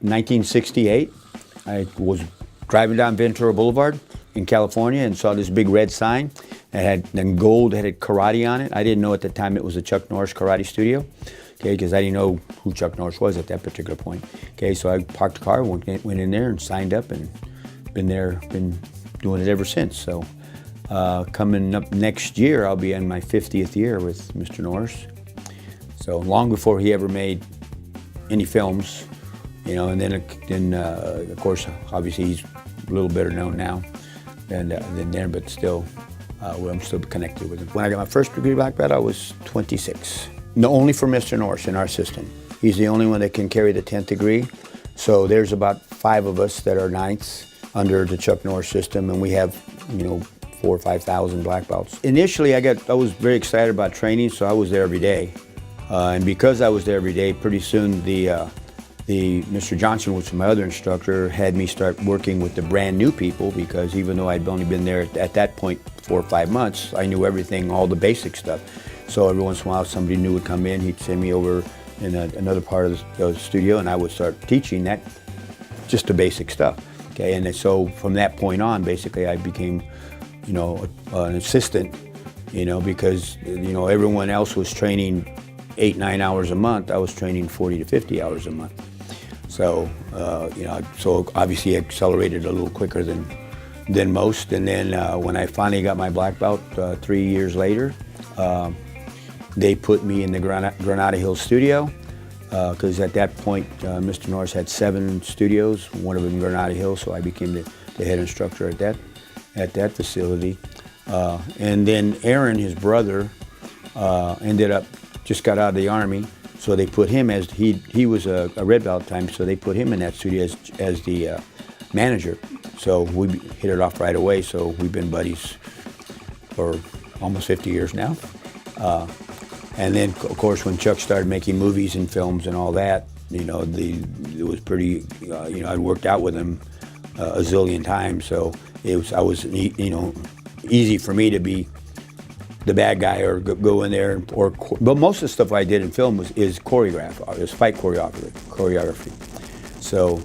1968. I was driving down Ventura Boulevard in California and saw this big red sign that had in gold that had karate on it. I didn't know at the time it was a Chuck Norris karate studio, okay, because I didn't know who Chuck Norris was at that particular point. Okay, so I parked the car, went in there and signed up, and been doing it ever since. So coming up next year, I'll be in my 50th year with Mr. Norris. So long before he ever made any films, you know, and then of course, obviously he's a little better known now than then, but still, I'm still connected with him. When I got my first degree black belt, I was 26. No, only for Mr. Norris in our system. He's the only one that can carry the 10th degree. So there's about 5 of us that are 9ths under the Chuck Norris system, and we have, you know, 4,000 or 5,000 black belts. Initially, I was very excited about training, so I was there every day. And because I was there every day, pretty soon the Mr. Johnson, which was my other instructor, had me start working with the brand new people, because even though I'd only been there at that point 4 or 5 months, I knew everything, all the basic stuff. So every once in a while somebody new would come in, he'd send me over in another part of the studio, and I would start teaching that, just the basic stuff. Okay, and so from that point on, basically I became, you know, an assistant, you know, because, you know, everyone else was training 8-9 hours a month. I was training 40 to 50 hours a month. So, you know, so obviously accelerated a little quicker than most. And then when I finally got my black belt 3 years later, they put me in the Granada Hills studio, because at that point, Mr. Norris had 7 studios, one of them in Granada Hills, so I became the head instructor at that facility. And then Aaron, his brother, just got out of the Army, so they put him as, he was a red belt at the time, so they put him in that studio as the manager. So we hit it off right away, so we've been buddies for almost 50 years now. And then, of course, when Chuck started making movies and films and all that, you know, it was pretty, you know, I'd worked out with him a zillion times, so I was, you know, easy for me to be the bad guy or go in there, but most of the stuff I did in film is choreographed, is fight choreography. So,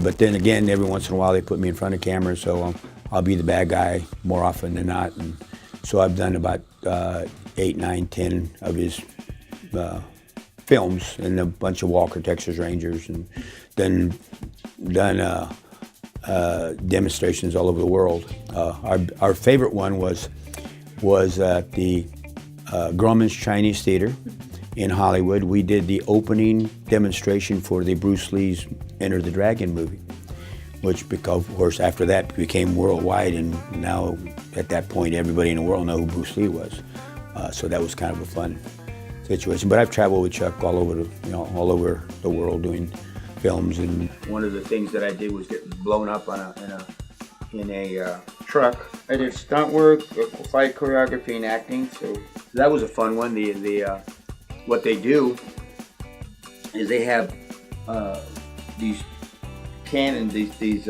but then again, every once in a while they put me in front of camera, so I'll be the bad guy more often than not. And so I've done about 8, 9, 10 of his films and a bunch of Walker, Texas Rangers, and then done demonstrations all over the world. Our favorite one was at the Grauman's Chinese Theater in Hollywood. We did the opening demonstration for the Bruce Lee's Enter the Dragon movie, which, because, of course, after that became worldwide, and now at that point everybody in the world knew who Bruce Lee was. So that was kind of a fun situation. But I've traveled with Chuck all over the world doing films. And one of the things that I did was get blown up in a truck. I did stunt work, fight choreography, and acting. So that was a fun one. What they do is they have these cannons, these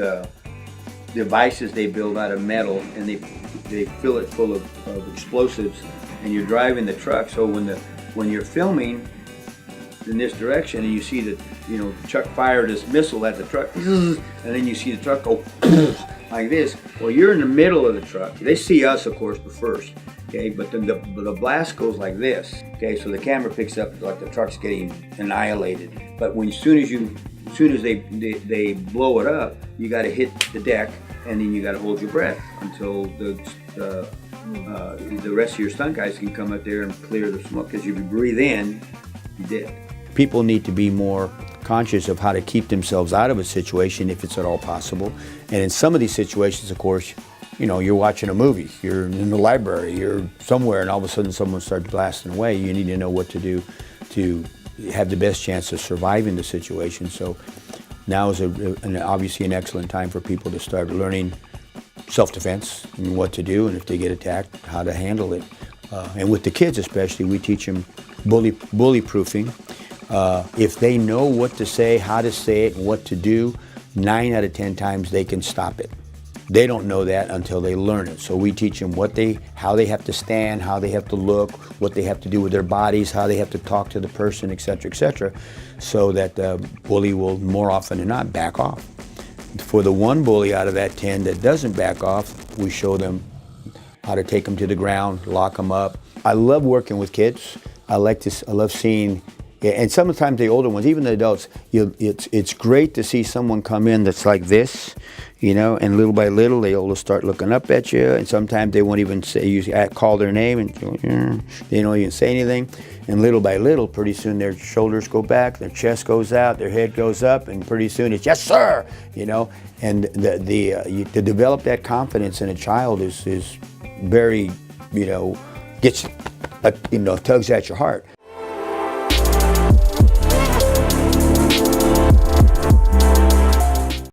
devices they build out of metal, and they fill it full of explosives, and you're driving the truck. So when you're filming in this direction and you see that, you know, Chuck fired this missile at the truck, and then you see the truck go like this. Well, you're in the middle of the truck. They see us, of course, first, okay, but then the blast goes like this, okay, so the camera picks up like the truck's getting annihilated. But as soon as they blow it up, you got to hit the deck, and then you got to hold your breath until the rest of your stunt guys can come up there and clear the smoke, because if you breathe in, you're dead. People need to be more conscious of how to keep themselves out of a situation if it's at all possible. And in some of these situations, of course, you know, you're watching a movie, you're in the library, you're somewhere, and all of a sudden someone starts blasting away. You need to know what to do to have the best chance of surviving the situation. So now is obviously an excellent time for people to start learning self-defense and what to do, and if they get attacked, how to handle it. And with the kids especially, we teach them bully proofing. If they know what to say, how to say it, and what to do, 9 out of 10 times they can stop it. They don't know that until they learn it. So we teach them how they have to stand, how they have to look, what they have to do with their bodies, how they have to talk to the person, et cetera, so that the bully will more often than not back off. For the one bully out of that 10 that doesn't back off, we show them how to take them to the ground, lock them up. I love working with kids. I love seeing, and sometimes the older ones, even the adults, it's great to see someone come in that's like this, you know, and little by little they all start looking up at you, and sometimes they won't even say, call their name, and they don't even say anything. And little by little, pretty soon their shoulders go back, their chest goes out, their head goes up, and pretty soon it's, yes, sir, you know. And to develop that confidence in a child is very, you know, tugs at your heart.